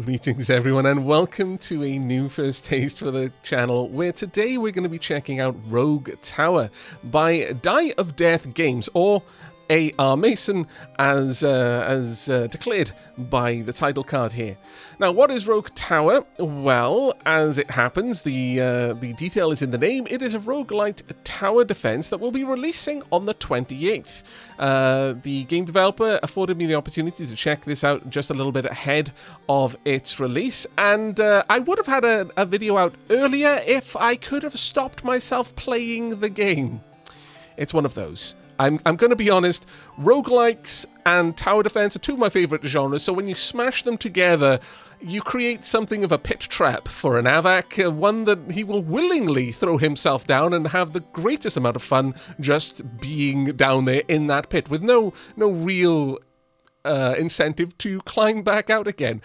Greetings everyone and welcome to a new first taste for the channel, where today we're going to be checking out Rogue Tower by Die of Death Games, or A.R. Mason as declared by the title card here. Now, what is Rogue Tower? Well, as it happens, the detail is in the name. It is a Roguelite Tower Defence that will be releasing on the 28th. The game developer afforded me the opportunity to check this out just a little bit ahead of its release, and I would have had a video out earlier if I could have stopped myself playing the game. It's one of those. I'm going to be honest, roguelikes and tower defense are two of my favourite genres, so when you smash them together, you create something of a pit trap for an Aavak, one that he will willingly throw himself down and have the greatest amount of fun just being down there in that pit, with no real incentive to climb back out again.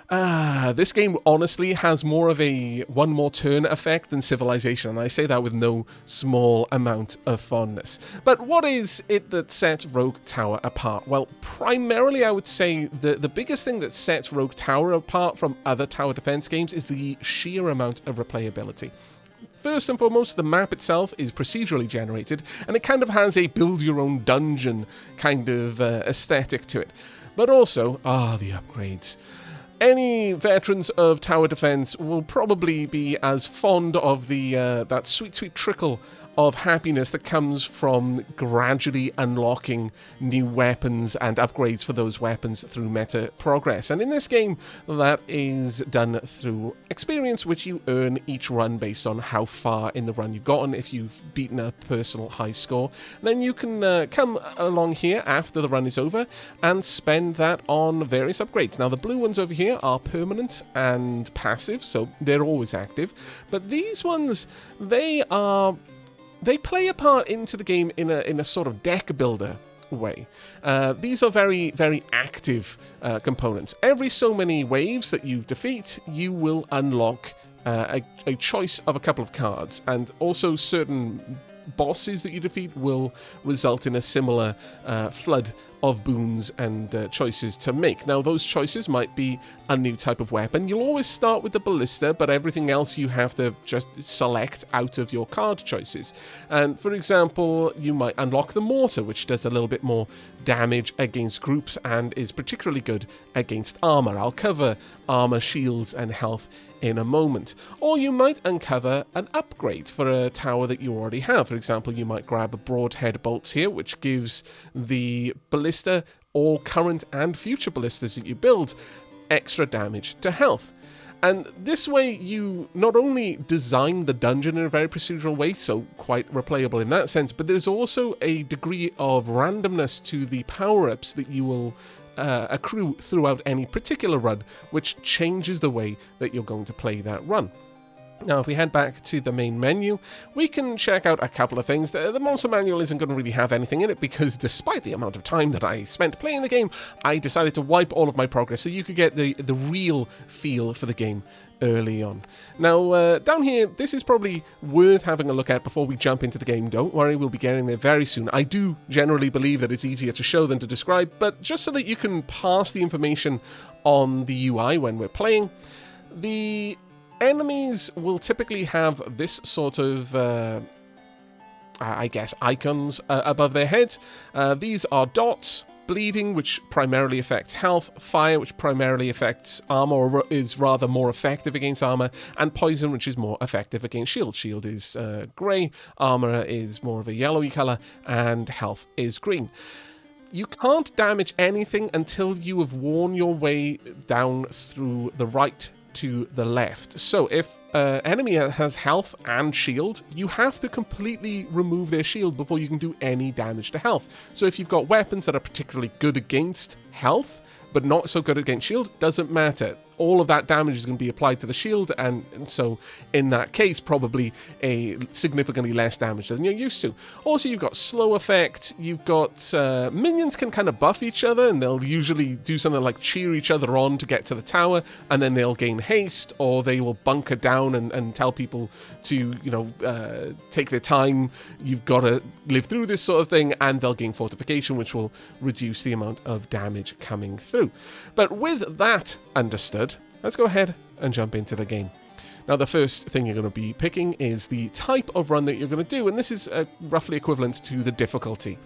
This game honestly has more of a one more turn effect than Civilization, and I say that with no small amount of fondness. But what is it that sets Rogue Tower apart? Well, primarily I would say the biggest thing that sets Rogue Tower apart from other tower defense games is the sheer amount of replayability. First and foremost, the map itself is procedurally generated, and it kind of has a build-your-own-dungeon kind of aesthetic to it. But also, the upgrades. Any veterans of tower defense will probably be as fond of the that sweet, sweet trickle of happiness that comes from gradually unlocking new weapons and upgrades for those weapons through meta progress. And in this game, that is done through experience, which you earn each run based on how far in the run you've gotten. If you've beaten a personal high score, then you can come along here after the run is over and spend that on various upgrades. Now, the blue ones over here are permanent and passive, so they're always active. But these ones, they play a part into the game in a sort of deck builder way. These are very, very active components. Every so many waves that you defeat, you will unlock a choice of a couple of cards, and also certain bosses that you defeat will result in a similar flood of boons and choices to make. Now, those choices might be a new type of weapon. You'll always start with the ballista, but everything else you have to just select out of your card choices. And for example, you might unlock the mortar, which does a little bit more damage against groups and is particularly good against armor. I'll cover armor, shields, and health in a moment. Or you might uncover an upgrade for a tower that you already have. For example, you might grab a broadhead bolts here, which gives the ballista, all current and future ballistas that you build, extra damage to health. And this way you not only design the dungeon in a very procedural way, so quite replayable in that sense, but there's also a degree of randomness to the power-ups that you will accrue throughout any particular run, which changes the way that you're going to play that run. Now, if we head back to the main menu, we can check out a couple of things. The monster manual isn't going to really have anything in it, because despite the amount of time that I spent playing the game, I decided to wipe all of my progress so you could get the real feel for the game early on. Now, down here, this is probably worth having a look at before we jump into the game. Don't worry, we'll be getting there very soon. I do generally believe that it's easier to show than to describe, but just so that you can pass the information on the UI when we're playing, the enemies will typically have this sort of, I guess, icons above their heads. These are dots. Bleeding, which primarily affects health, fire, which primarily affects armor, or is rather more effective against armor, and poison, which is more effective against shield. Shield is grey, armor is more of a yellowy colour, and health is green. You can't damage anything until you have worn your way down through the right to the left. So if an enemy has health and shield, you have to completely remove their shield before you can do any damage to health. So if you've got weapons that are particularly good against health, but not so good against shield, doesn't matter. All of that damage is going to be applied to the shield, and so in that case, probably a significantly less damage than you're used to. Also, you've got slow effect, you've got minions can kind of buff each other, and they'll usually do something like cheer each other on to get to the tower, and then they'll gain haste, or they will bunker down and tell people to, take their time, you've got to live through this sort of thing, and they'll gain fortification, which will reduce the amount of damage coming through. But with that understood, let's go ahead and jump into the game. Now, the first thing you're going to be picking is the type of run that you're going to do, and this is roughly equivalent to the difficulty.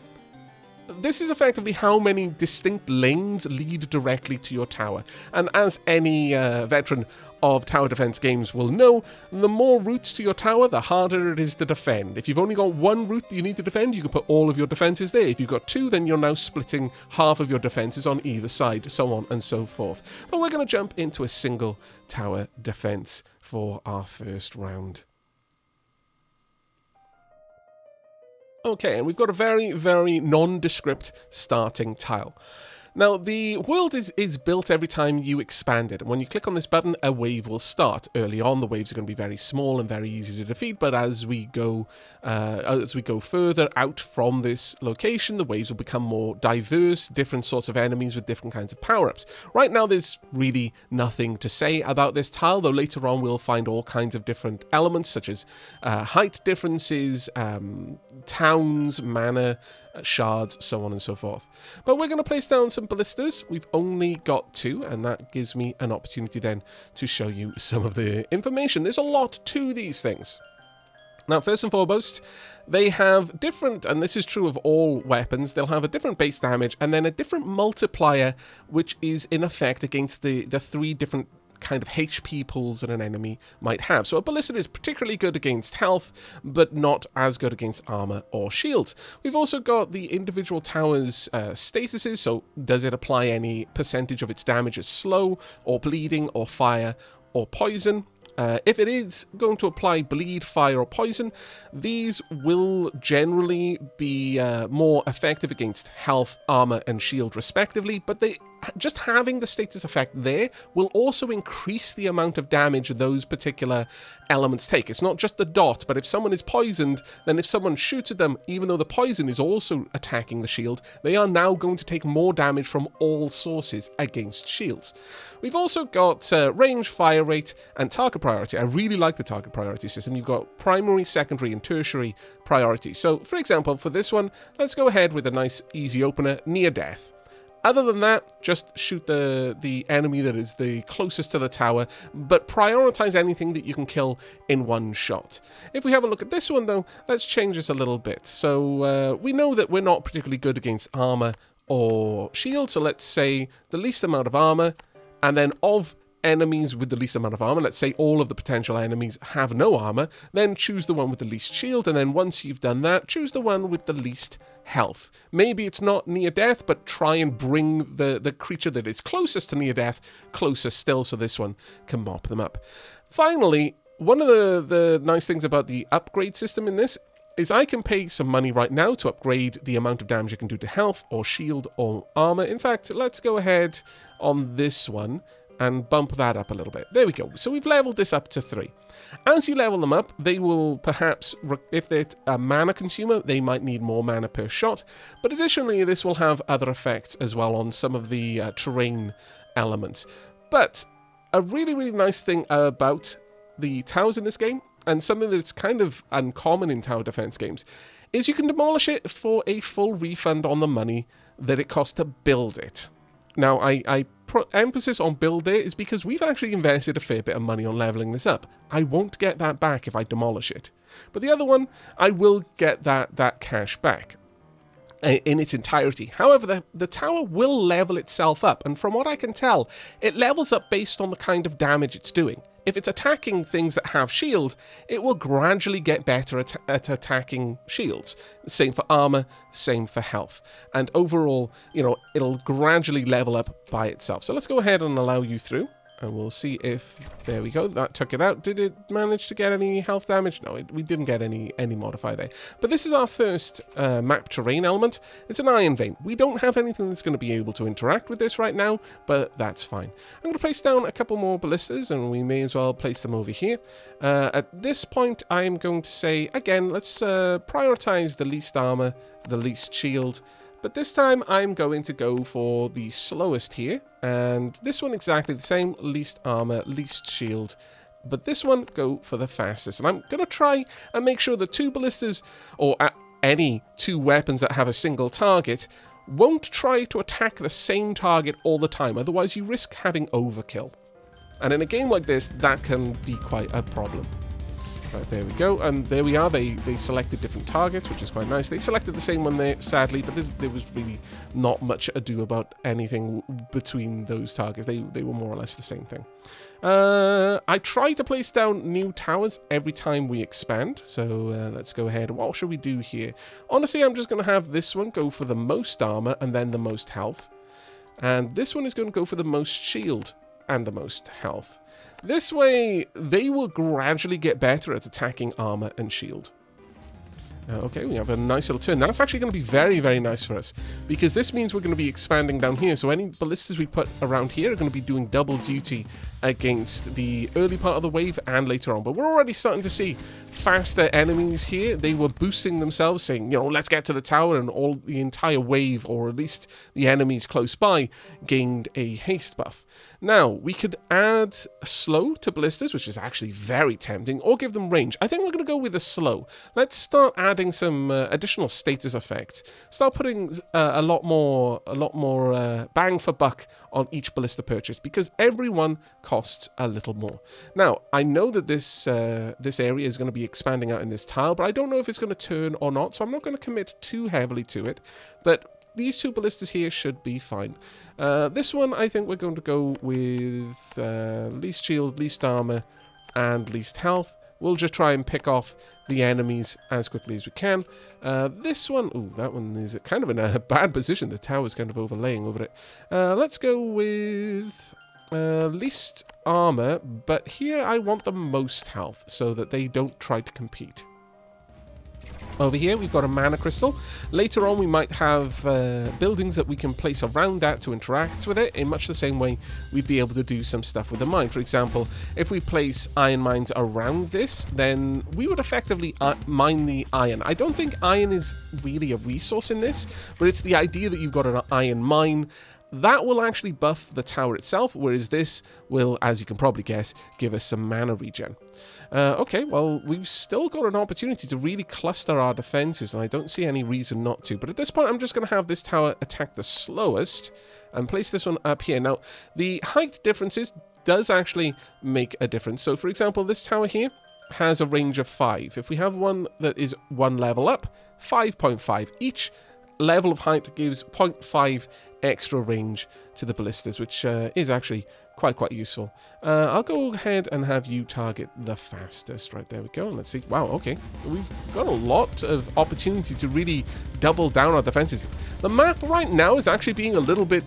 This is effectively how many distinct lanes lead directly to your tower. And as any veteran of tower defense games will know, the more routes to your tower, the harder it is to defend. If you've only got one route that you need to defend, you can put all of your defenses there. If you've got two, then you're now splitting half of your defenses on either side, so on and so forth. But we're going to jump into a single tower defense for our first round. Okay, and we've got a very, very nondescript starting tile. Now, the world is built every time you expand it, and when you click on this button, a wave will start. Early on, the waves are going to be very small and very easy to defeat, but as we go further out from this location, the waves will become more diverse, different sorts of enemies with different kinds of power-ups. Right now, there's really nothing to say about this tile, though later on we'll find all kinds of different elements, such as height differences, towns, mana, shards, so on and so forth. But we're going to place down some ballistas. We've only got 2, and that gives me an opportunity then to show you some of the information. There's a lot to these things. Now, first and foremost, they have different, and this is true of all weapons, they'll have a different base damage and then a different multiplier, which is in effect against the 3 different kind of HP pools that an enemy might have. So a ballista is particularly good against health, but not as good against armor or shields. We've also got the individual tower's statuses, so does it apply any percentage of its damage as slow, or bleeding, or fire, or poison? If it is going to apply bleed, fire, or poison, these will generally be more effective against health, armor, and shield respectively, but just having the status effect there will also increase the amount of damage those particular elements take. It's not just the dot, but if someone is poisoned, then if someone shoots at them, even though the poison is also attacking the shield, they are now going to take more damage from all sources against shields. We've also got range, fire rate, and target priority. I really like the target priority system. You've got primary, secondary, and tertiary priority. So, for example, for this one, let's go ahead with a nice easy opener, near death. Other than that, just shoot the enemy that is the closest to the tower, but prioritize anything that you can kill in one shot. If we have a look at this one, though, let's change this a little bit. So we know that we're not particularly good against armor or shield, so let's say the least amount of armor, and then of enemies with the least amount of armor, let's say all of the potential enemies have no armor, then choose the one with the least shield, and then once you've done that, choose the one with the least health. Maybe it's not near death, but try and bring the creature that is closest to near death closer still, so this one can mop them up. Finally, one of the nice things about the upgrade system in this is I can pay some money right now to upgrade the amount of damage I can do to health or shield or armor. In fact, let's go ahead on this one and bump that up a little bit. There we go. So we've leveled this up to 3. As you level them up, they will perhaps, if they're a mana consumer, they might need more mana per shot. But additionally, this will have other effects as well on some of the terrain elements. But a really, really nice thing about the towers in this game, and something that's kind of uncommon in tower defense games, is you can demolish it for a full refund on the money that it costs to build it. Now, I emphasis on build there is because we've actually invested a fair bit of money on leveling this up. I won't get that back if I demolish it. But the other one, I will get that cash back in its entirety. However, the tower will level itself up, and from what I can tell, it levels up based on the kind of damage it's doing. If it's attacking things that have shield, it will gradually get better at attacking shields. Same for armor, same for health. And overall, it'll gradually level up by itself. So let's go ahead and allow you through. And we'll see if, there we go, that took it out. Did it manage to get any health damage? No, we didn't get any modifier there. But this is our first map terrain element. It's an iron vein. We don't have anything that's going to be able to interact with this right now, but that's fine. I'm going to place down a couple more ballistas, and we may as well place them over here. At this point, I'm going to say, again, let's prioritize the least armor, the least shield. But this time, I'm going to go for the slowest here. And this one exactly the same, least armor, least shield. But this one, go for the fastest. And I'm going to try and make sure the 2 ballistas, or any 2 weapons that have a single target, won't try to attack the same target all the time. Otherwise, you risk having overkill. And in a game like this, that can be quite a problem. Right, there we go, and there we are. They selected different targets, which is quite nice. They selected the same one there, sadly, but there was really not much ado about anything between those targets. They were more or less the same thing. I try to place down new towers every time we expand, so let's go ahead. What should we do here? Honestly, I'm just going to have this one go for the most armor and then the most health. And this one is going to go for the most shield and the most health. This way, they will gradually get better at attacking armor and shield. Okay, we have a nice little turn. That's actually going to be very, very nice for us, because this means we're going to be expanding down here. So any ballistas we put around here are going to be doing double duty against the early part of the wave and later on. But we're already starting to see faster enemies here. They were boosting themselves, saying, you know, let's get to the tower, and all the entire wave, or at least the enemies close by, gained a haste buff. Now, we could add slow to ballistas, which is actually very tempting, or give them range. I think we're going to go with the slow. Let's start adding some additional status effects. Start putting a lot more bang for buck on each ballista purchase, because every one costs a little more. Now, I know that this area is going to be expanding out in this tile, but I don't know if it's going to turn or not, so I'm not going to commit too heavily to it. But these two ballistas here should be fine. This one, I think we're going to go with least shield, least armor, and least health. We'll just try and pick off the enemies as quickly as we can. This one, ooh, that one is kind of in a bad position. The tower's kind of overlaying over it. Let's go with least armor, but here I want the most health so that they don't try to compete. Over here, we've got a mana crystal. Later on, we might have buildings that we can place around that to interact with it, in much the same way we'd be able to do some stuff with the mine. For example, if we place iron mines around this, then we would effectively mine the iron. I don't think iron is really a resource in this, but it's the idea that you've got an iron mine. That will actually buff the tower itself, whereas this will, as you can probably guess, give us some mana regen. Okay, well, we've still got an opportunity to really cluster our defenses, and I don't see any reason not to. But at this point, I'm just going to have this tower attack the slowest and place this one up here. Now, the height differences does actually make a difference. So, for example, this tower here has a range of 5. If we have one that is 1 level up, 5.5 each. Level of height gives 0.5 extra range to the ballistas, which is actually quite useful. I'll go ahead and have you target the fastest. Right, there we go. Let's see. Wow, okay. We've got a lot of opportunity to really double down our defenses. The map right now is actually being a little bit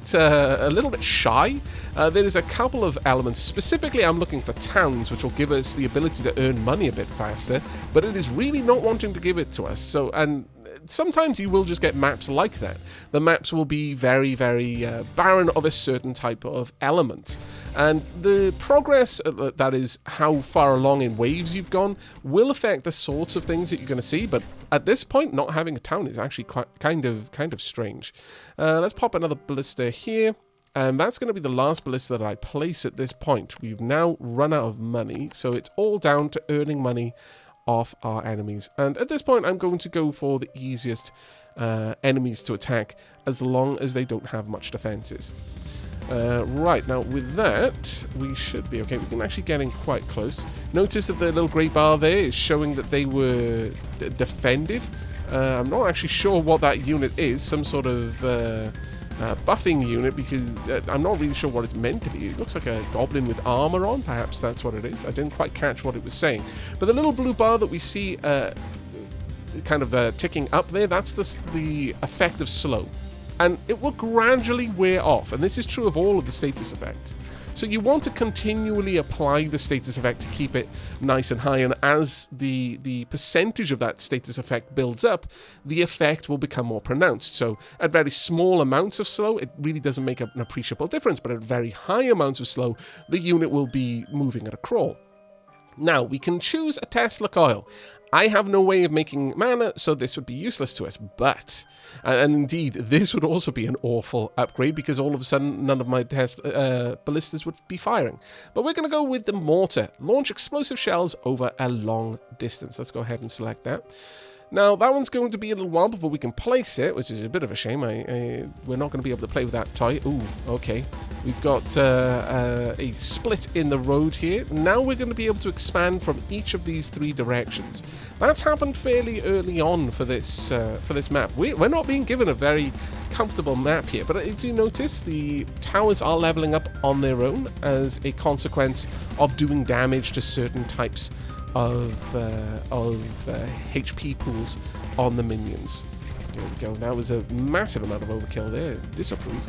shy. There is a couple of elements. Specifically, I'm looking for towns, which will give us the ability to earn money a bit faster, but it is really not wanting to give it to us. So, and sometimes you will just get maps like that. The maps will be very barren of a certain type of element. And the progress, that is how far along in waves you've gone, will affect the sorts of things that you're going to see. But at this point, not having a town is actually kind of strange. Let's pop another ballista here. And that's going to be the last ballista that I place at this point. We've now run out of money, so it's all down to earning money off our enemies. And at this point, I'm going to go for the easiest enemies to attack, as long as they don't have much defenses. Right, now with that, we should be okay. We can actually get in quite close. Notice that the little grey bar there is showing that they were defended. I'm not actually sure what that unit is. Some sort of buffing unit, because I'm not really sure what it's meant to be. It looks like a goblin with armor on. Perhaps that's what it is. I didn't quite catch what it was saying. But the little blue bar that we see kind of ticking up there, that's the effect of slow. And it will gradually wear off. And this is true of all of the status effects. So you want to continually apply the status effect to keep it nice and high, and as the percentage of that status effect builds up, the effect will become more pronounced. So at very small amounts of slow, it really doesn't make an appreciable difference, but at very high amounts of slow, the unit will be moving at a crawl. Now, we can choose a Tesla coil. I have no way of making mana, so this would be useless to us, but, and indeed, this would also be an awful upgrade, because all of a sudden, none of my ballistas would be firing. But we're going to go with the mortar. Launch explosive shells over a long distance. Let's go ahead and select that. Now, that one's going to be a little while before we can place it, which is a bit of a shame. We're not going to be able to play with that toy. Ooh, okay. We've got a split in the road here. Now we're going to be able to expand from each of these 3 directions. That's happened fairly early on for this map. We're not being given a very comfortable map here, but as you notice, the towers are leveling up on their own as a consequence of doing damage to certain types of HP pools on the minions. There we go. That was a massive amount of overkill there. Disapprove.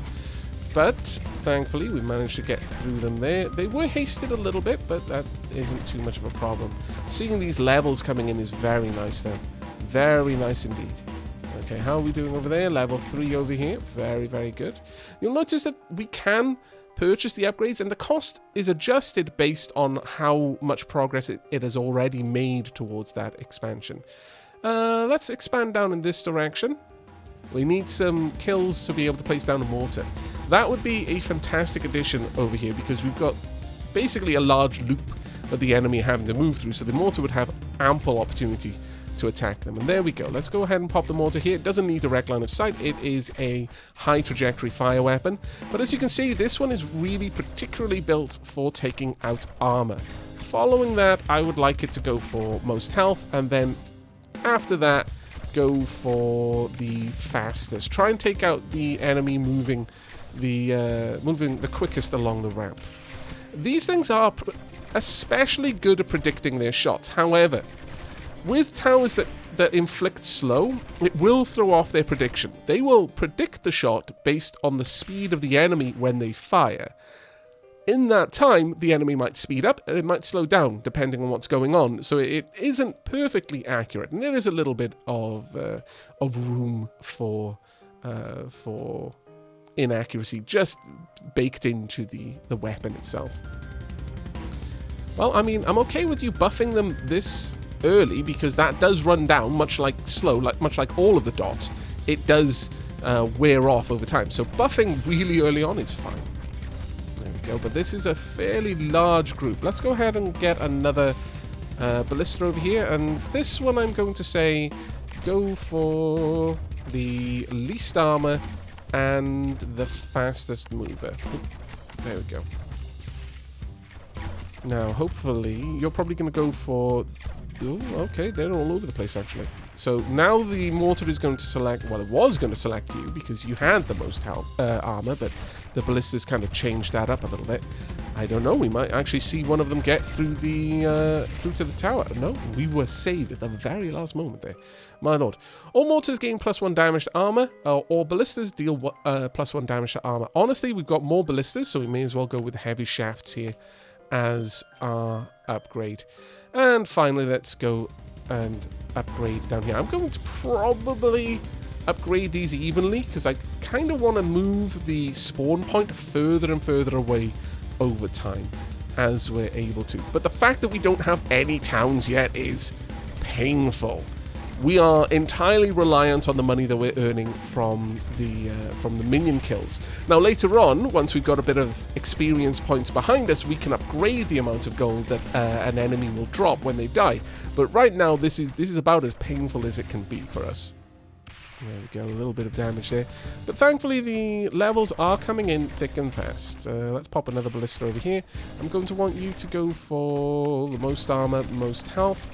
But thankfully, we managed to get through them there. They were hasted a little bit, but that isn't too much of a problem. Seeing these levels coming in is very nice, though. Very nice indeed. Okay, how are we doing over there? Level 3 over here. Very, very good. You'll notice that we can purchase the upgrades, and the cost is adjusted based on how much progress it has already made towards that expansion. Let's expand down in this direction. We need some kills to be able to place down a mortar. That would be a fantastic addition over here, because we've got basically a large loop that the enemy are having to move through, so the mortar would have ample opportunity to attack them. And there we go. Let's go ahead and pop the mortar here. It doesn't need direct line of sight. It is a high trajectory fire weapon. But as you can see, this one is really particularly built for taking out armor. Following that, I would like it to go for most health, and then after that, go for the fastest. Try and take out the enemy moving the quickest along the ramp. These things are especially good at predicting their shots. However, with towers that inflict slow, it will throw off their prediction. They will predict the shot based on the speed of the enemy when they fire. In that time, the enemy might speed up and it might slow down, depending on what's going on. So it isn't perfectly accurate, and there is a little bit of room for inaccuracy just baked into the weapon itself. Well, I mean, I'm okay with you buffing them this early, because that does run down, much like all of the dots. It does wear off over time. So buffing really early on is fine. There we go. But this is a fairly large group. Let's go ahead and get another ballista over here. And this one, I'm going to say, go for the least armor and the fastest mover. There we go. Now, hopefully, you're probably going to go for... Oh, okay, they're all over the place, actually. So now the mortar is going to select... Well, it was going to select you because you had the most armor, but the ballistas kind of changed that up a little bit. I don't know, we might actually see one of them get through through to the tower. No, we were saved at the very last moment there. My lord. All mortars gain +1 damage to armor, or ballistas deal +1 damage to armor. Honestly, we've got more ballistas, so we may as well go with the heavy shafts here as our upgrade. And finally, let's go and upgrade down here. I'm going to probably upgrade these evenly, because I kind of want to move the spawn point further and further away over time as we're able to. But the fact that we don't have any towns yet is painful. We are entirely reliant on the money that we're earning from the minion kills. Now later on, once we've got a bit of experience points behind us, we can upgrade the amount of gold that an enemy will drop when they die. But right now, this is about as painful as it can be for us. There we go, a little bit of damage there. But thankfully, the levels are coming in thick and fast. Let's pop another ballista over here. I'm going to want you to go for the most armor, most health.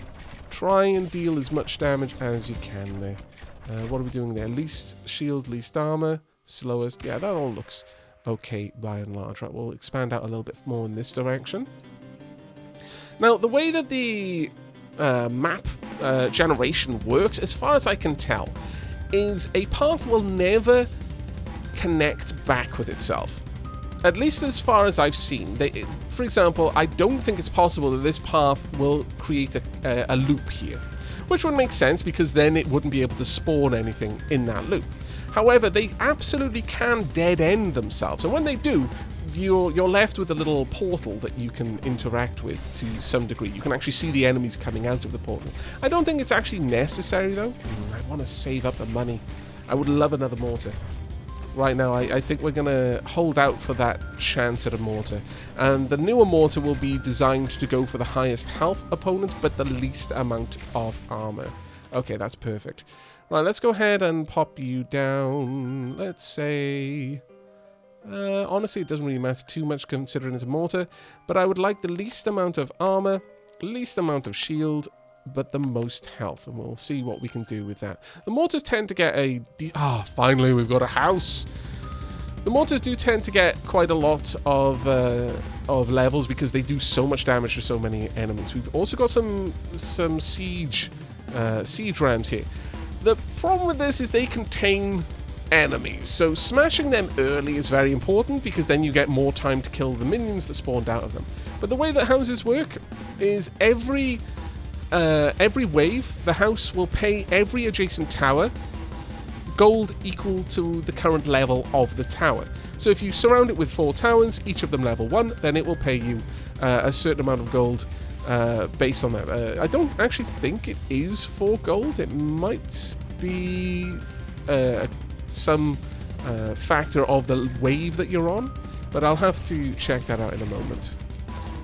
Try and deal as much damage as you can there. What are we doing there? Least shield, least armor, slowest. Yeah, that all looks okay by and large. Right, we'll expand out a little bit more in this direction. Now, the way that the map generation works, as far as I can tell, is a path will never connect back with itself. At least as far as I've seen. For example, I don't think it's possible that this path will create a loop here. Which would make sense, because then it wouldn't be able to spawn anything in that loop. However, they absolutely can dead-end themselves. And when they do, you're left with a little portal that you can interact with to some degree. You can actually see the enemies coming out of the portal. I don't think it's actually necessary, though. I want to save up the money. I would love another mortar. Right now, I think we're going to hold out for that chance at a mortar. And the newer mortar will be designed to go for the highest health opponents, but the least amount of armor. Okay, that's perfect. Right, let's go ahead and pop you down. Let's say... honestly, it doesn't really matter too much considering it's a mortar, but I would like the least amount of armor, least amount of shield, but the most health, and we'll see what we can do with that. The mortars tend to get a... finally, we've got a house! The mortars do tend to get quite a lot of levels because they do so much damage to so many enemies. We've also got some siege rams here. The problem with this is they contain enemies, so smashing them early is very important because then you get more time to kill the minions that spawned out of them. But the way that houses work is every wave, the house will pay every adjacent tower gold equal to the current level of the tower. So if you surround it with 4 towers, each of them level 1, then it will pay you a certain amount of gold based on that. I don't actually think it is 4 gold. It might be some factor of the wave that you're on, but I'll have to check that out in a moment.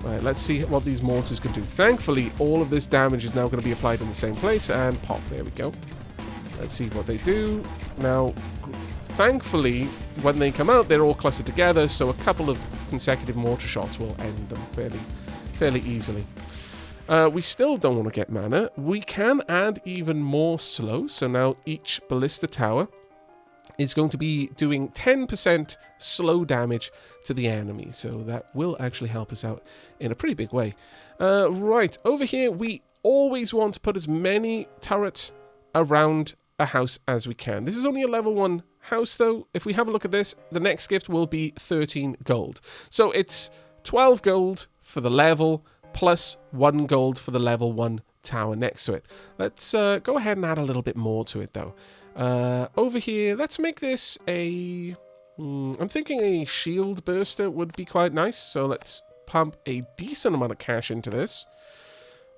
Right, let's see what these mortars can do. Thankfully, all of this damage is now going to be applied in the same place, and pop, there we go. Let's see what they do. Now, thankfully, when they come out, they're all clustered together, so a couple of consecutive mortar shots will end them fairly easily. We still don't want to get mana. We can add even more slow, so now each ballista tower is going to be doing 10% slow damage to the enemy, so that will actually help us out in a pretty big way. Right, over here, we always want to put as many turrets around a house as we can. This is only a level 1 house, though. If we have a look at this, the next gift will be 13 gold. So it's 12 gold for the level, plus 1 gold for the level 1 tower next to it. Let's go ahead and add a little bit more to it, though. Over here, let's make this a... I'm thinking a shield burster would be quite nice, so let's pump a decent amount of cash into this.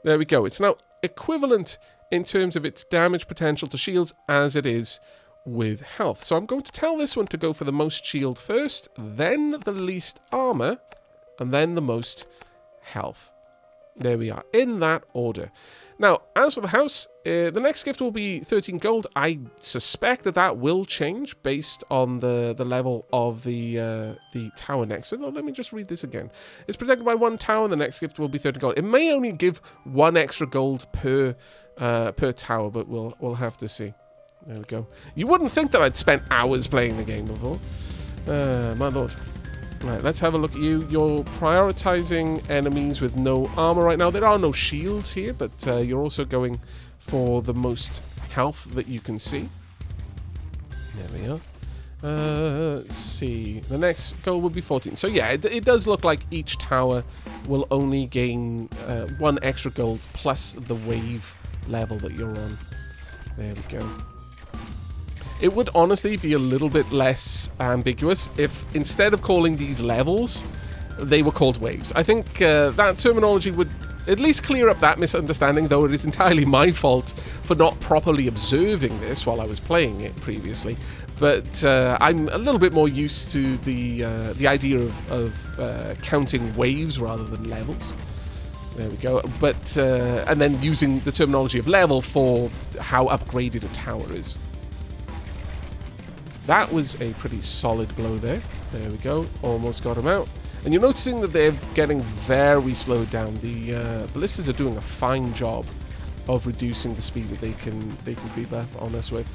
There we go. It's now equivalent in terms of its damage potential to shields as it is with health. So I'm going to tell this one to go for the most shield first, then the least armor, and then the most health. There we are, in that order. Now, as for the house, the next gift will be 13 gold. I suspect that that will change based on the level of the tower next. So let me just read this again. It's protected by 1 tower. The next gift will be 13 gold. It may only give 1 extra gold per tower, but we'll have to see. There we go. You wouldn't think that I'd spent hours playing the game before. My lord. Right, let's have a look at you. You're prioritizing enemies with no armor right now. There are no shields here, but you're also going for the most health that you can see. There we are. Let's see. The next goal will be 14. So yeah, it does look like each tower will only gain 1 extra gold plus the wave level that you're on. There we go. It would honestly be a little bit less ambiguous if instead of calling these levels, they were called waves. I think that terminology would at least clear up that misunderstanding, though it is entirely my fault for not properly observing this while I was playing it previously. But I'm a little bit more used to the idea of counting waves rather than levels. There we go. But and then using the terminology of level for how upgraded a tower is. That was a pretty solid blow there. There we go. Almost got him out. And you're noticing that they're getting very slowed down. The ballistas are doing a fine job of reducing the speed that they can creep up on us with.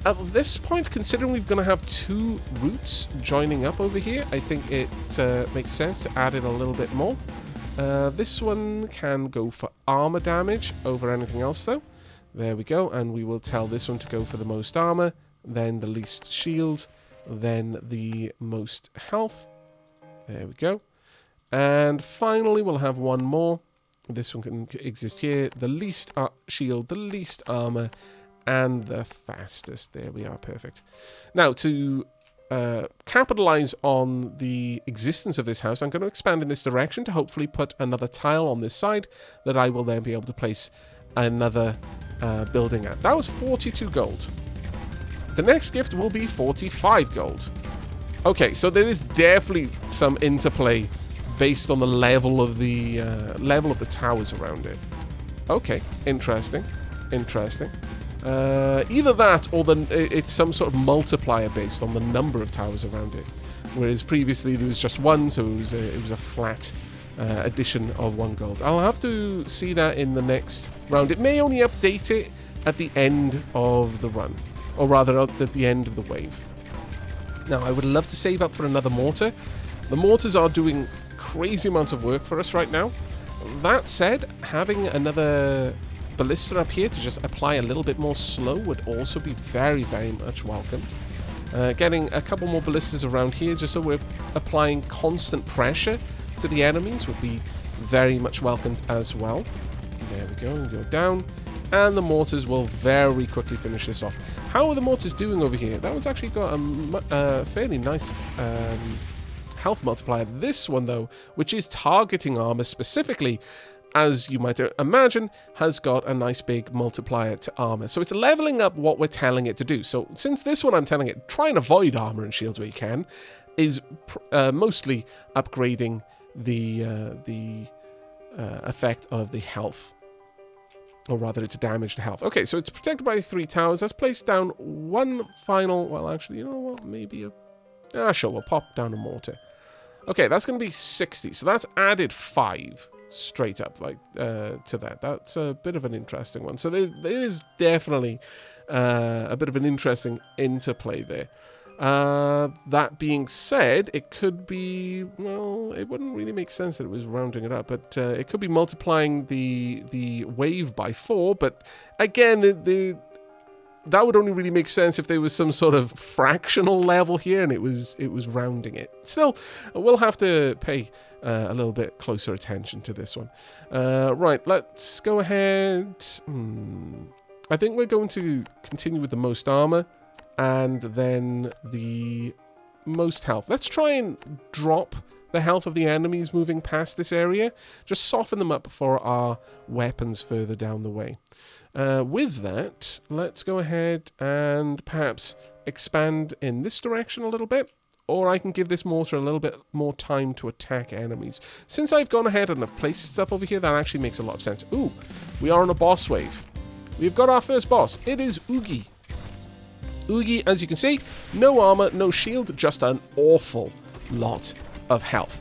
At this point, considering we're going to have 2 routes joining up over here, I think it makes sense to add in a little bit more. This one can go for armor damage over anything else, though. There we go. And we will tell this one to go for the most armor, then the least shield, then the most health. There we go. And finally, we'll have 1 more. This one can exist here. The least shield, the least armor, and the fastest. There we are. Perfect. Now, to capitalize on the existence of this house, I'm going to expand in this direction to hopefully put another tile on this side that I will then be able to place another building at. That was 42 gold. The next gift will be 45 gold. Okay, so there is definitely some interplay based on the level of the towers around it. Okay, interesting. Interesting. Either that or it's some sort of multiplier based on the number of towers around it. Whereas previously there was just one, so it was a flat addition of 1 gold. I'll have to see that in the next round. It may only update it at the end of the run, or rather at the end of the wave. Now, I would love to save up for another mortar. The mortars are doing crazy amounts of work for us right now. That said, having another ballista up here to just apply a little bit more slow would also be very, very much welcome. Getting a couple more ballistas around here just so we're applying constant pressure to the enemies would be very much welcomed as well. There we go, and go down. And the mortars will very quickly finish this off. How are the mortars doing over here? That one's actually got a fairly nice health multiplier. This one, though, which is targeting armor specifically, as you might imagine, has got a nice big multiplier to armor. So it's leveling up what we're telling it to do. So since this one I'm telling it, try and avoid armor and shields where you can, is mostly upgrading the effect of the health. Or rather, it's damage to health. Okay, so it's protected by 3 towers. Let's place down one final... Well, actually, you know what? Maybe a... sure, we'll pop down a mortar. Okay, that's going to be 60. So that's added 5 straight up like to that. That's a bit of an interesting one. So there is definitely a bit of an interesting interplay there. That being said, it could be, well, it wouldn't really make sense that it was rounding it up, but it could be multiplying the wave by 4, but again, that would only really make sense if there was some sort of fractional level here and it was rounding it. Still, we'll have to pay a little bit closer attention to this one. Right, let's go ahead. I think we're going to continue with the most armor and then the most health. Let's try and drop the health of the enemies moving past this area. Just soften them up for our weapons further down the way. With that, let's go ahead and perhaps expand in this direction a little bit, or I can give this mortar a little bit more time to attack enemies. Since I've gone ahead and I've placed stuff over here, that actually makes a lot of sense. Ooh, we are on a boss wave. We've got our first boss. It is Oogie. Oogie, as you can see, no armor, no shield, just an awful lot of health.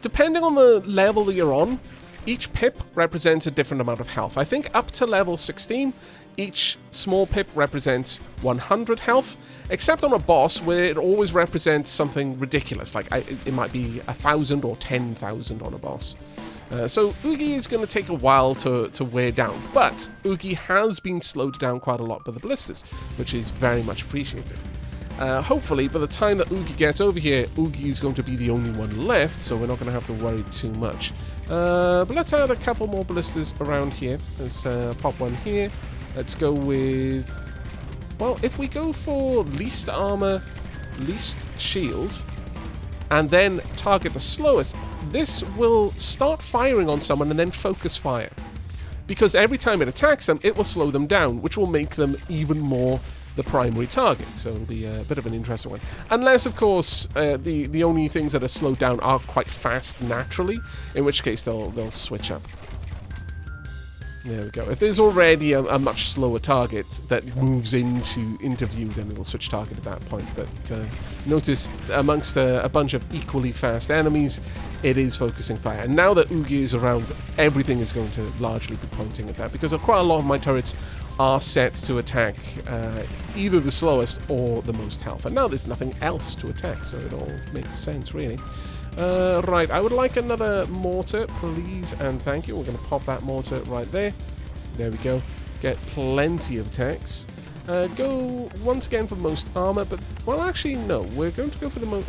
Depending on the level that you're on, each pip represents a different amount of health. I think up to level 16, each small pip represents 100 health, except on a boss where it always represents something ridiculous, like it might be 1,000 or 10,000 on a boss. So Oogie is going to take a while to wear down, but Oogie has been slowed down quite a lot by the ballistas, which is very much appreciated. Hopefully, by the time that Oogie gets over here, Oogie is going to be the only one left, so we're not going to have to worry too much. But let's add a couple more ballistas around here. Let's pop one here. Let's go with... Well, if we go for least armor, least shield, and then target the slowest, this will start firing on someone and then focus fire. Because every time it attacks them, it will slow them down, which will make them even more the primary target. So it'll be a bit of an interesting one. Unless, of course, the only things that are slowed down are quite fast naturally, in which case they'll switch up. There we go. If there's already a much slower target that moves into view, then it'll switch target at that point. But notice, amongst a bunch of equally fast enemies, it is focusing fire. And now that Oogie is around, everything is going to largely be pointing at that, because quite a lot of my turrets are set to attack either the slowest or the most health. And now there's nothing else to attack, so it all makes sense, really. Right, I would like another mortar, please, and thank you. We're going to pop that mortar right there. There we go. Get plenty of attacks. Go once again for most armor, but, well, actually, no. We're going to go for the most...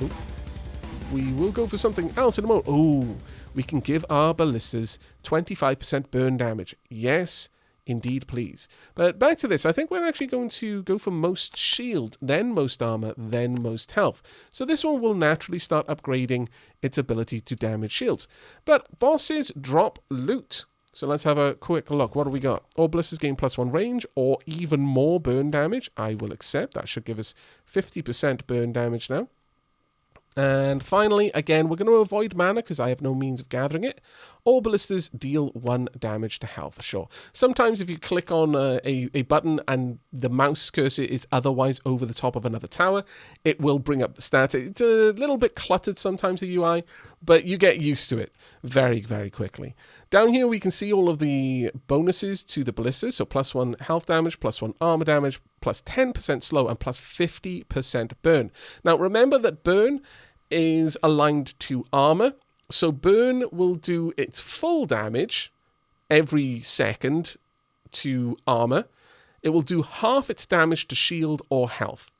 We will go for something else in a moment. Oh, we can give our ballistas 25% burn damage. Yes, indeed, please. But back to this. I think we're actually going to go for most shield, then most armor, then most health. So this one will naturally start upgrading its ability to damage shields. But bosses drop loot. So let's have a quick look. What do we got? All ballistas gain +1 range or even more burn damage. I will accept. That should give us 50% burn damage now. And finally, again, we're going to avoid mana because I have no means of gathering it. All ballistas deal 1 damage to health, sure. Sometimes if you click on a button and the mouse cursor is otherwise over the top of another tower, it will bring up the stats. It's a little bit cluttered sometimes, the UI, but you get used to it very, very quickly. Down here we can see all of the bonuses to the ballistas, so +1 health damage, +1 armor damage, plus 10% slow, and plus 50% burn. Now remember that burn is aligned to armor, so burn will do its full damage every second to armor. It will do half its damage to shield or health.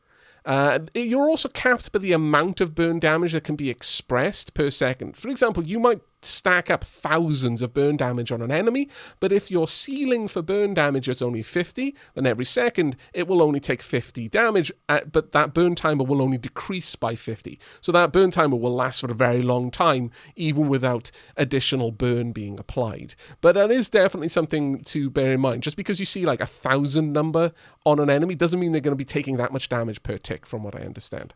You're also capped by the amount of burn damage that can be expressed per second. For example, you might stack up thousands of burn damage on an enemy, but if your ceiling for burn damage is only 50, then every second it will only take 50 damage, but that burn timer will only decrease by 50. So that burn timer will last for a very long time, even without additional burn being applied. But that is definitely something to bear in mind. Just because you see like 1,000 number on an enemy doesn't mean they're going to be taking that much damage per tick, from what I understand.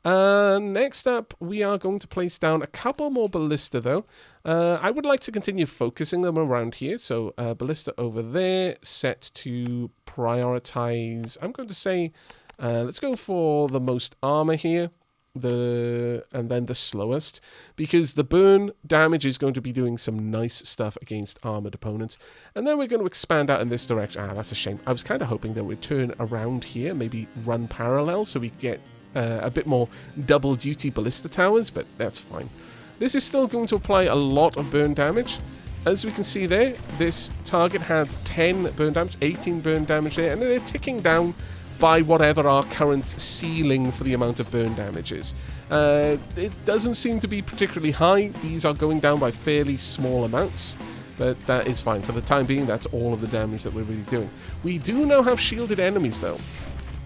Next up, we are going to place down a couple more ballista, though. I would like to continue focusing them around here. So, ballista over there, set to prioritize. I'm going to say, let's go for the most armor here, and then the slowest, because the burn damage is going to be doing some nice stuff against armored opponents. And then we're going to expand out in this direction. Ah, that's a shame. I was kind of hoping that we'd turn around here, maybe run parallel, so we get a bit more double duty ballista towers, but that's fine. This is still going to apply a lot of burn damage. As we can see there, this target had 10 burn damage, 18 burn damage there, and they're ticking down by whatever our current ceiling for the amount of burn damage is. It doesn't seem to be particularly high. These are going down by fairly small amounts, but that is fine. For the time being, that's all of the damage that we're really doing. We do now have shielded enemies, though,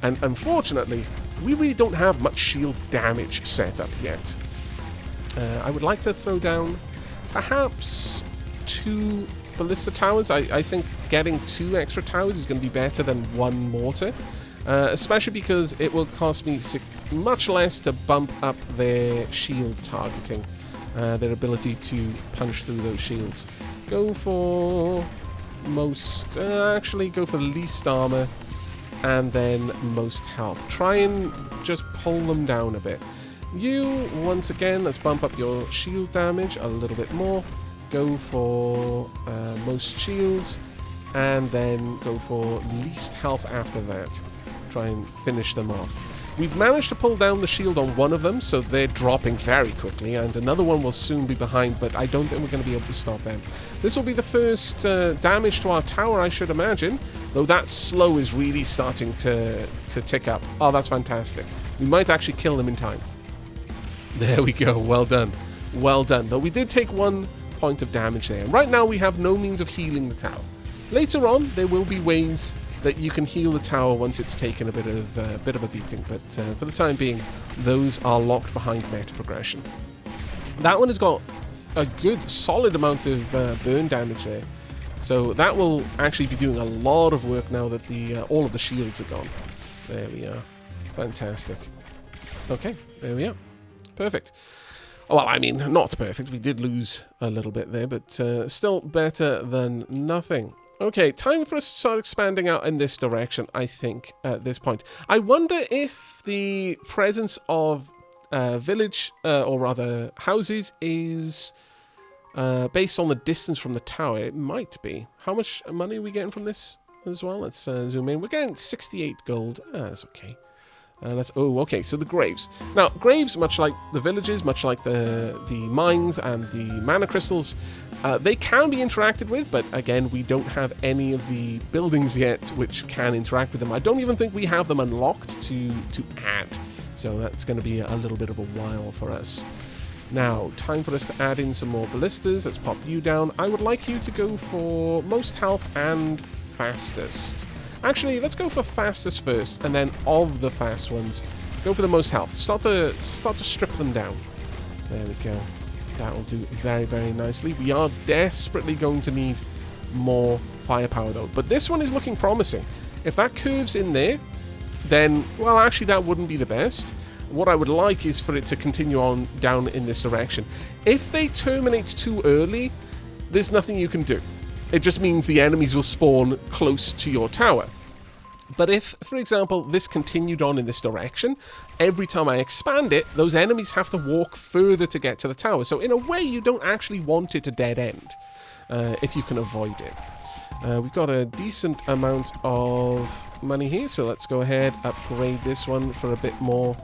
and unfortunately, we really don't have much shield damage set up yet. I would like to throw down perhaps 2 ballista towers. I think getting 2 extra towers is going to be better than 1 mortar, especially because it will cost me much less to bump up their shield targeting, their ability to punch through those shields. Go for most... actually, go for least armor, and then most health. Try and just pull them down a bit. You, once again, let's bump up your shield damage a little bit more. Go for most shields, and then go for least health after that. Try and finish them off. We've managed to pull down the shield on one of them, so they're dropping very quickly, and another one will soon be behind, but I don't think we're going to be able to stop them. This will be the first damage to our tower, I should imagine, though that slow is really starting to tick up. Oh, that's fantastic. We might actually kill them in time. There we go. Well done. Well done. Though we did take 1 point of damage there. Right now, we have no means of healing the tower. Later on, there will be ways that you can heal the tower once it's taken a bit of a beating, but for the time being, those are locked behind meta progression. That one has got a good solid amount of burn damage there, so that will actually be doing a lot of work now that all of the shields are gone. There we are. Fantastic. Okay, there we are. Perfect. Well, I mean, not perfect. We did lose a little bit there, but still better than nothing. Okay, time for us to start expanding out in this direction, I think, at this point. I wonder if the presence of village, or rather houses, is based on the distance from the tower. It might be. How much money are we getting from this as well? Let's zoom in. We're getting 68 gold. That's okay. Okay, so the graves. Now, graves, much like the villages, much like the mines and the mana crystals, they can be interacted with, but again, we don't have any of the buildings yet which can interact with them. I don't even think we have them unlocked to add, so that's going to be a little bit of a while for us. Now, time for us to add in some more ballistas. Let's pop you down. I would like you to go for most health and fastest. Actually, let's go for fastest first, and then of the fast ones, go for the most health. Start to strip them down. There we go. That will do very, very nicely. We are desperately going to need more firepower, though. But this one is looking promising. If that curves in there, then, well, actually, that wouldn't be the best. what I would like is for it to continue on down in this direction. If they terminate too early, there's nothing you can do. It just means the enemies will spawn close to your tower. But if, for example, this continued on in this direction, every time I expand it, those enemies have to walk further to get to the tower. So in a way, you don't actually want it to dead end, if you can avoid it. We've got a decent amount of money here, so let's go ahead, upgrade this one for a bit more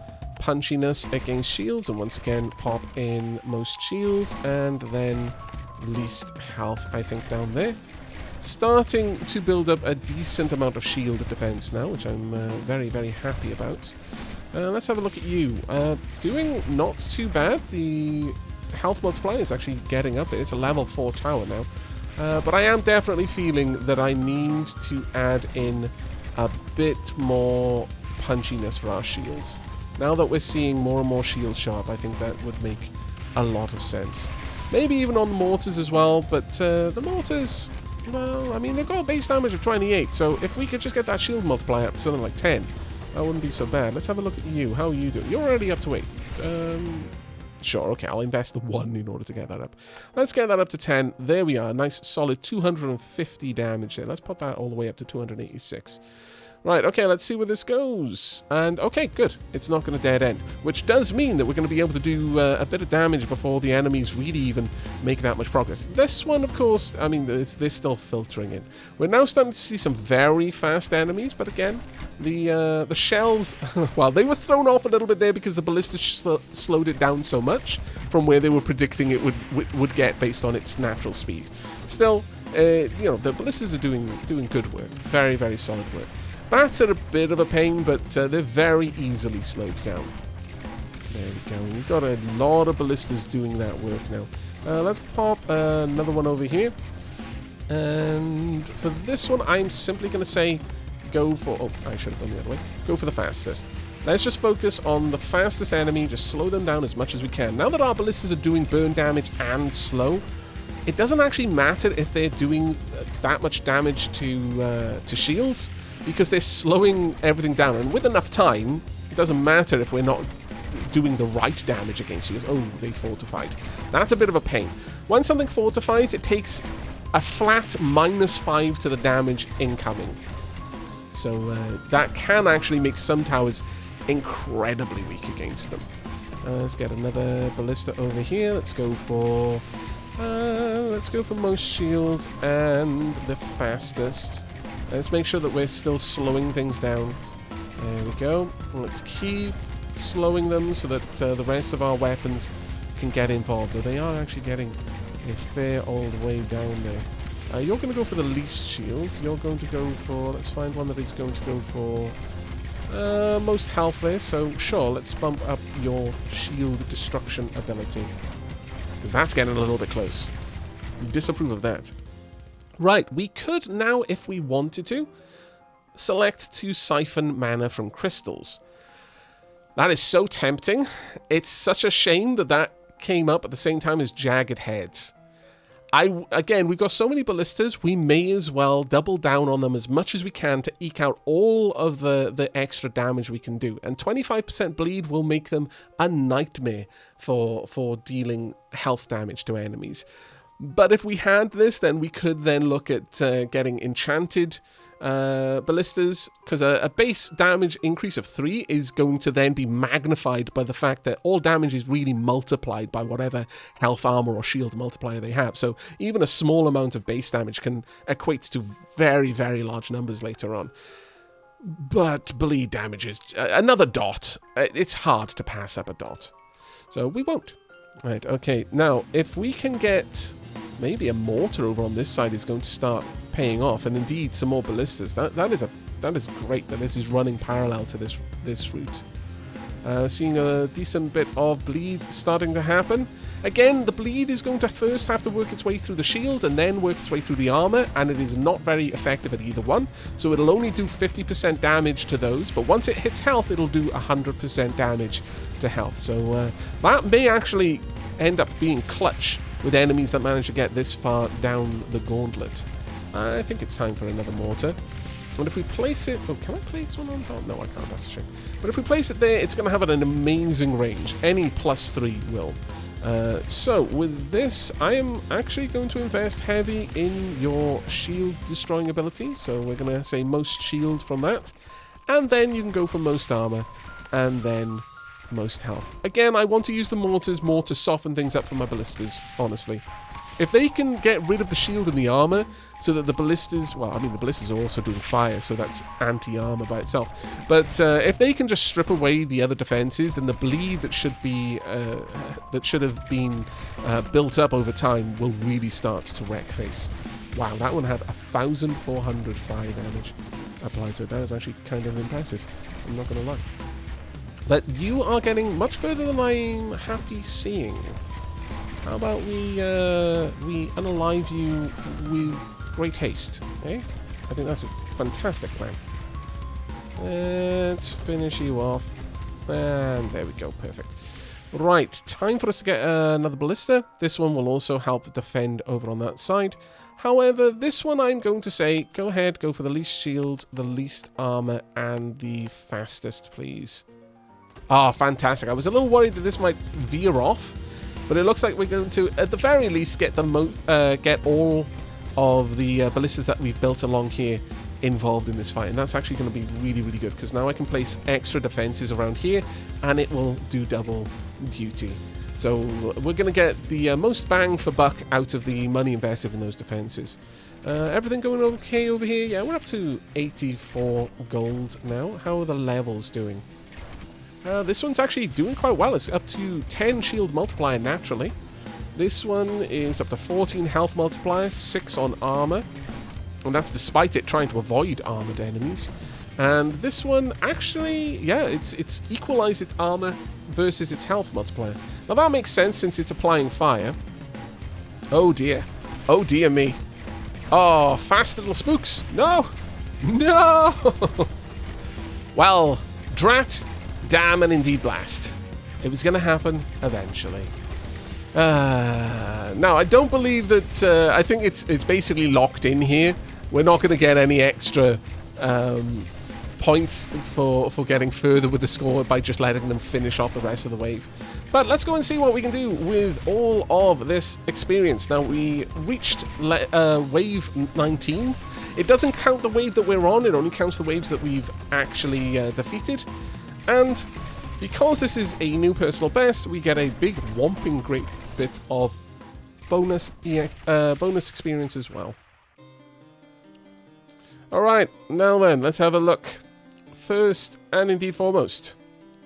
punchiness against shields, and once again, pop in most shields, and then least health, I think, down there. Starting to build up a decent amount of shield defense now, which I'm very, very happy about. Let's have a look at you. Doing not too bad. The health multiplier is actually getting up there. It's a level 4 tower now. But I am definitely feeling that I need to add in a bit more punchiness for our shields. Now that we're seeing more and more shield sharp, I think that would make a lot of sense. Maybe even on the mortars as well, but the mortars... Well, I mean, they've got a base damage of 28, so if we could just get that shield multiplier up to something like 10, that wouldn't be so bad. Let's have a look at you. How are you doing? You're already up to 8. Sure, okay, I'll invest the 1 in order to get that up. Let's get that up to 10. There we are. Nice, solid 250 damage there. Let's put that all the way up to 286. Right, okay, let's see where this goes. And, okay, good. It's not going to dead end, which does mean that we're going to be able to do a bit of damage before the enemies really even make that much progress. This one, of course, I mean, they're still filtering in. We're now starting to see some very fast enemies, but again, the shells, well, they were thrown off a little bit there because the ballista slowed it down so much from where they were predicting it would get based on its natural speed. Still, you know, the ballistas are doing good work. Very, very solid work. Bats are a bit of a pain, but they're very easily slowed down. There we go. We've got a lot of ballistas doing that work now. Let's pop another one over here. And for this one, I'm simply going to say go for... Oh, I should have gone the other way. Go for the fastest. Let's just focus on the fastest enemy. Just slow them down as much as we can. Now that our ballistas are doing burn damage and slow, it doesn't actually matter if they're doing that much damage to shields, because they're slowing everything down, and with enough time, it doesn't matter if we're not doing the right damage against you. Oh, they fortified. That's a bit of a pain. When something fortifies, it takes a flat -5 to the damage incoming. So that can actually make some towers incredibly weak against them. Let's get another ballista over here. Let's go for most shields and the fastest. Let's make sure that we're still slowing things down. There we go. Let's keep slowing them so that the rest of our weapons can get involved. Though they are actually getting a fair old way down there. You're going to go for the least shield. You're going to go for... Let's find one that is going to go for most health there. So sure, let's bump up your shield destruction ability, because that's getting a little bit close. Disapprove of that. Right, we could now, if we wanted to, select to siphon mana from crystals. That is so tempting. It's such a shame that that came up at the same time as jagged heads. Again, we've got so many ballistas, we may as well double down on them as much as we can to eke out all of the extra damage we can do. And 25% bleed will make them a nightmare for dealing health damage to enemies. But if we had this, then we could then look at getting enchanted ballistas, because a base damage increase of 3 is going to then be magnified by the fact that all damage is really multiplied by whatever health, armor, or shield multiplier they have. So even a small amount of base damage can equate to very, very large numbers later on. But bleed damage is another dot. It's hard to pass up a dot. So we won't. Right, okay. Now, if we can get... Maybe a mortar over on this side is going to start paying off, and indeed some more ballistas. That is great that this is running parallel to this route. Seeing a decent bit of bleed starting to happen. Again, the bleed is going to first have to work its way through the shield and then work its way through the armor, and it is not very effective at either one. So it'll only do 50% damage to those, but once it hits health, it'll do 100% damage to health. So that may actually end up being clutch with enemies that manage to get this far down the gauntlet. I think it's time for another mortar. And if we place it... Oh, can I place one on top? No, I can't. That's a shame. But if we place it there, it's going to have an amazing range. Any +3 will. So, with this, I am actually going to invest heavy in your shield destroying ability. So, we're going to say most shield from that. And then you can go for most armor. And then most health. Again, I want to use the mortars more to soften things up for my ballistas, honestly. If they can get rid of the shield and the armor, so that the ballistas... Well, I mean, the ballistas are also doing fire, so that's anti-armor by itself. But if they can just strip away the other defenses, then the bleed that should be... that should have been built up over time will really start to wreck face. Wow, that one had 1,400 fire damage applied to it. That is actually kind of impressive. I'm not going to lie. But you are getting much further than I'm happy seeing. How about we unalive you with great haste, eh? I think that's a fantastic plan. Let's finish you off. And there we go, perfect. Right, time for us to get another ballista. This one will also help defend over on that side. However, this one I'm going to say, go ahead, go for the least shield, the least armor, and the fastest, please. Ah, fantastic. I was a little worried that this might veer off. But it looks like we're going to, at the very least, get get all of the ballistas that we've built along here involved in this fight. And that's actually going to be really, really good, because now I can place extra defenses around here, and it will do double duty. So we're going to get the most bang for buck out of the money invested in those defenses. Everything going okay over here? Yeah, we're up to 84 gold now. How are the levels doing? This one's actually doing quite well. It's up to 10 shield multiplier naturally. This one is up to 14 health multiplier, 6 on armor. And that's despite it trying to avoid armored enemies. And this one actually, yeah, it's equalized its armor versus its health multiplier. Now that makes sense since it's applying fire. Oh dear. Oh dear me. Oh, fast little spooks. No! No! Well, drat. Damn and indeed blast. It was going to happen eventually. Now, I don't believe that... I think it's basically locked in here. We're not going to get any extra points for getting further with the score by just letting them finish off the rest of the wave. But let's go and see what we can do with all of this experience. Now, we reached wave 19. It doesn't count the wave that we're on. It only counts the waves that we've actually defeated. And because this is a new personal best, we get a big whomping great bit of bonus experience as well. Alright, now then, let's have a look. First, and indeed foremost,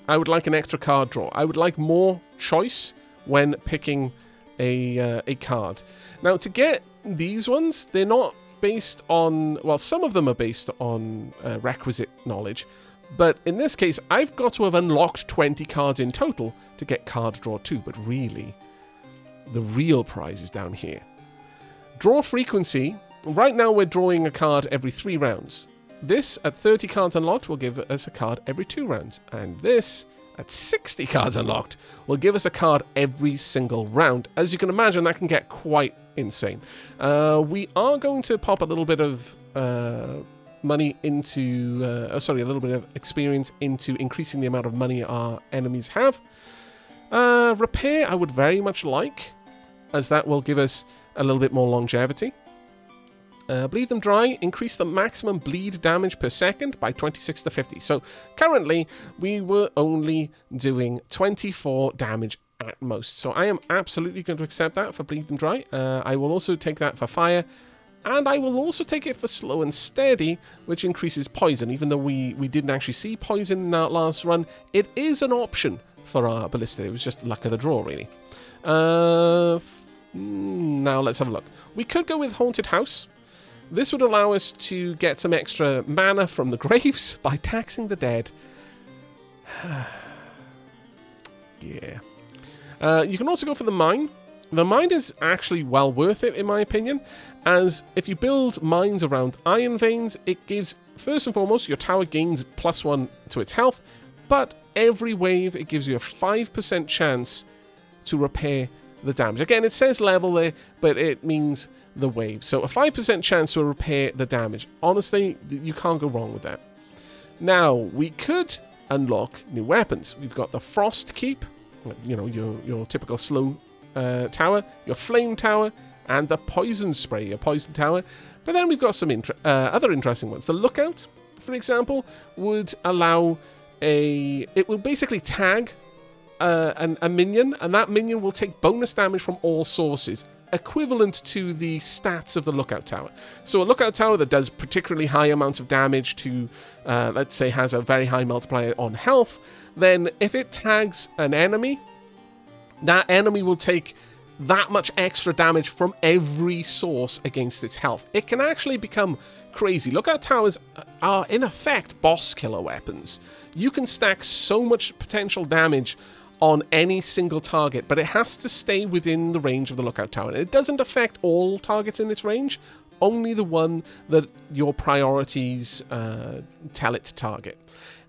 I would like an extra card draw. I would like more choice when picking a card. Now, to get these ones, they're not based on... Well, some of them are based on requisite knowledge. But in this case, I've got to have unlocked 20 cards in total to get card draw 2. But really, the real prize is down here. Draw frequency. Right now, we're drawing a card every 3 rounds. This, at 30 cards unlocked, will give us a card every 2 rounds. And this, at 60 cards unlocked, will give us a card every single round. As you can imagine, that can get quite insane. We are going to pop a little bit of... money into, a little bit of experience into increasing the amount of money our enemies have. Repair, I would very much like, as that will give us a little bit more longevity. Bleed them dry, increase the maximum bleed damage per second by 26 to 50. So currently, we were only doing 24 damage at most. So I am absolutely going to accept that for bleed them dry. I will also take that for fire. And I will also take it for slow and steady, which increases poison. Even though we didn't actually see poison in that last run, it is an option for our ballista. It was just luck of the draw, really. Now let's have a look. We could go with Haunted House. This would allow us to get some extra mana from the graves by taxing the dead. Yeah. You can also go for the Mine. The Mine is actually well worth it, in my opinion, as if you build mines around iron veins, it gives, first and foremost, your tower gains +1 to its health, but every wave it gives you a 5% chance to repair the damage. Again, it says level there, but it means the wave. So a 5% chance to repair the damage. Honestly, you can't go wrong with that. Now, we could unlock new weapons. We've got the Frost Keep, you know, your typical slow tower, your Flame Tower, and the Poison Spray, your Poison Tower. But then we've got some other interesting ones. The Lookout, for example, would allow it will basically tag a minion, and that minion will take bonus damage from all sources, equivalent to the stats of the Lookout Tower. So a Lookout Tower that does particularly high amounts of damage to, let's say, has a very high multiplier on health, then if it tags an enemy, that enemy will take that much extra damage from every source against its health. It can actually become crazy. Lookout Towers are, in effect, boss killer weapons. You can stack so much potential damage on any single target, but it has to stay within the range of the Lookout Tower. And it doesn't affect all targets in its range, only the one that your priorities tell it to target.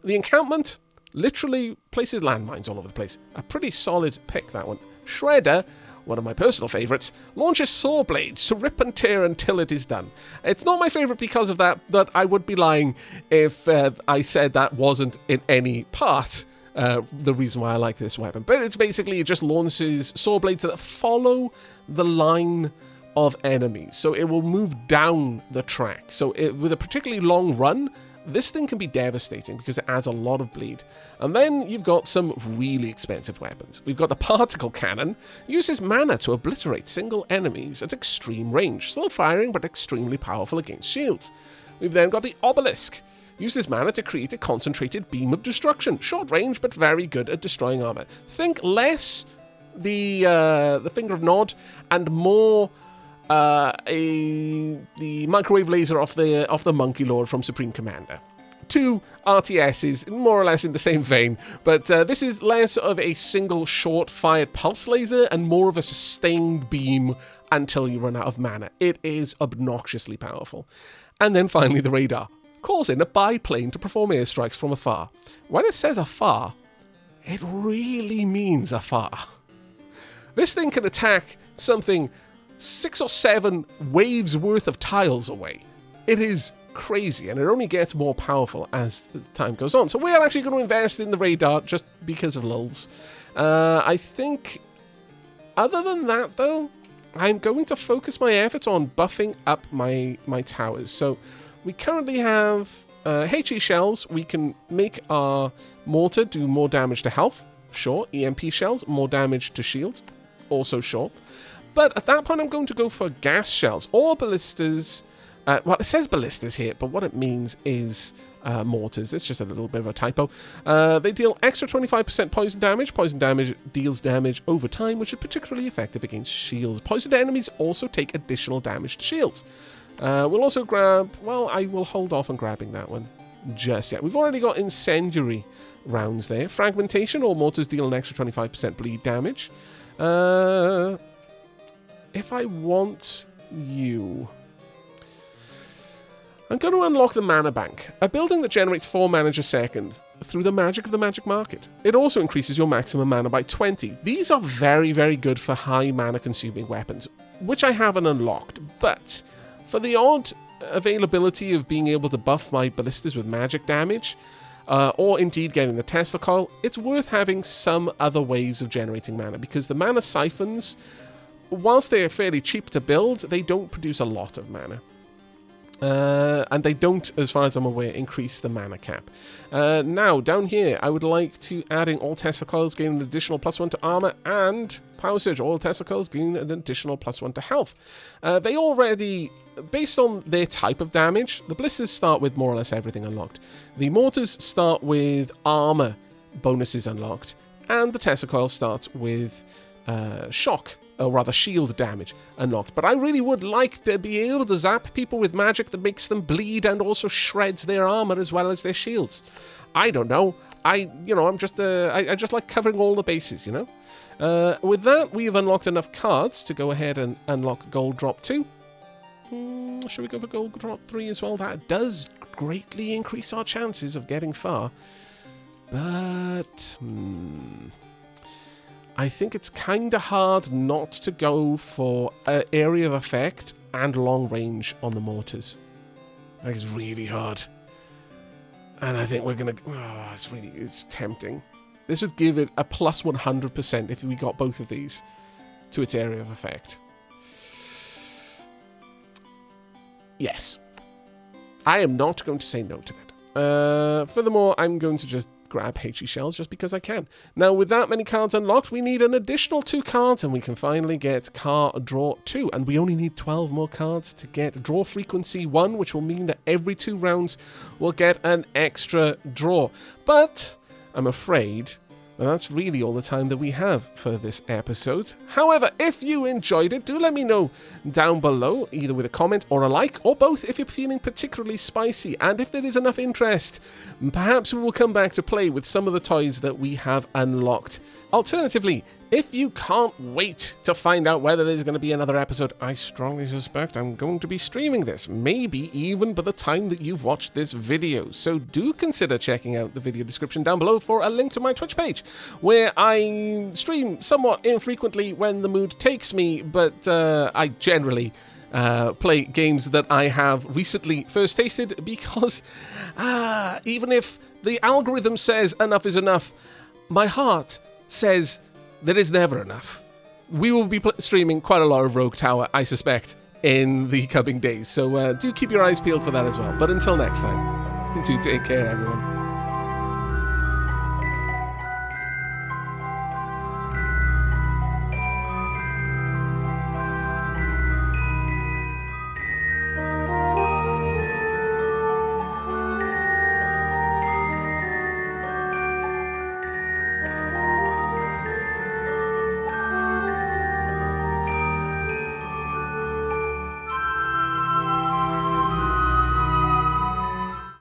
The encampment literally places landmines all over the place. A pretty solid pick, that one. Shredder, one of my personal favourites, launches saw blades to rip and tear until it is done. It's not my favourite because of that, but I would be lying if I said that wasn't in any part the reason why I like this weapon. But it's basically, it just launches saw blades that follow the line of enemies. So it will move down the track. So with a particularly long run, this thing can be devastating because it adds a lot of bleed. And then you've got some really expensive weapons. We've got the Particle Cannon, uses mana to obliterate single enemies at extreme range. Slow firing, but extremely powerful against shields. We've then got the Obelisk, uses mana to create a concentrated beam of destruction. Short range, but very good at destroying armor. Think less the Finger of Nod and more the microwave laser off the Monkey Lord from Supreme Commander. Two RTSs, more or less in the same vein, but this is less of a single short-fired pulse laser and more of a sustained beam until you run out of mana. It is obnoxiously powerful. And then finally the Radar. Calls in a biplane to perform airstrikes from afar. When it says afar, it really means afar. This thing can attack something 6 or 7 waves worth of tiles away. It is crazy, and it only gets more powerful as the time goes on. So we are actually going to invest in the Radar just because of lulz. I think, other than that though, I'm going to focus my efforts on buffing up my towers. So we currently have HE shells. We can make our mortar do more damage to health. Sure. EMP shells, more damage to shields. Also sure. But at that point, I'm going to go for gas shells or ballistas. Well, it says ballistas here, but what it means is mortars. It's just a little bit of a typo. They deal extra 25% poison damage. Poison damage deals damage over time, which is particularly effective against shields. Poisoned enemies also take additional damage to shields. We'll also grab... Well, I will hold off on grabbing that one just yet. We've already got incendiary rounds there. Fragmentation, all mortars deal an extra 25% bleed damage. If I want you... I'm going to unlock the Mana Bank, a building that generates 4 mana a second through the magic of the Magic Market. It also increases your maximum mana by 20. These are very, very good for high mana consuming weapons, which I haven't unlocked, but for the odd availability of being able to buff my ballistas with magic damage, or indeed getting the Tesla Coil, it's worth having some other ways of generating mana, because the mana siphons, whilst they are fairly cheap to build, they don't produce a lot of mana. And they don't, as far as I'm aware, increase the mana cap. Now, down here, I would like to add in all Tesla Coils, gain an additional +1 to armor, and Power Surge. All Tesla Coils gain an additional +1 to health. They already, based on their type of damage, the Blisters start with more or less everything unlocked. The Mortars start with armor bonuses unlocked, and the Tesla Coil starts with shock, or rather shield damage unlocked. But I really would like to be able to zap people with magic that makes them bleed and also shreds their armor as well as their shields. I don't know. I just like covering all the bases, you know. With that, we have unlocked enough cards to go ahead and unlock Gold Drop 2. Should we go for Gold Drop 3 as well? That does greatly increase our chances of getting far. But I think it's kind of hard not to go for area of effect and long range on the mortars. Like, it's really hard. And I think we're going to... Oh, it's tempting. This would give it a plus 100% if we got both of these to its area of effect. Yes. I am not going to say no to that. Furthermore, I'm going to just grab HE shells just because I can. Now, with that many cards unlocked, we need an additional 2 cards, and we can finally get card draw 2. And we only need 12 more cards to get draw frequency 1, which will mean that every 2 rounds we'll get an extra draw. But I'm afraid that's really all the time that we have for this episode. However, if you enjoyed it, do let me know down below, either with a comment or a like, or both if you're feeling particularly spicy. And if there is enough interest, perhaps we will come back to play with some of the toys that we have unlocked. Alternatively, if you can't wait to find out whether there's going to be another episode, I strongly suspect I'm going to be streaming this, maybe even by the time that you've watched this video. So do consider checking out the video description down below for a link to my Twitch page, where I stream somewhat infrequently when the mood takes me, but I generally play games that I have recently first tasted, because even if the algorithm says enough is enough, my heart says there is never enough. We will be streaming quite a lot of Rogue Tower, I suspect, in the coming days. So do keep your eyes peeled for that as well. But until next time, do take care, everyone.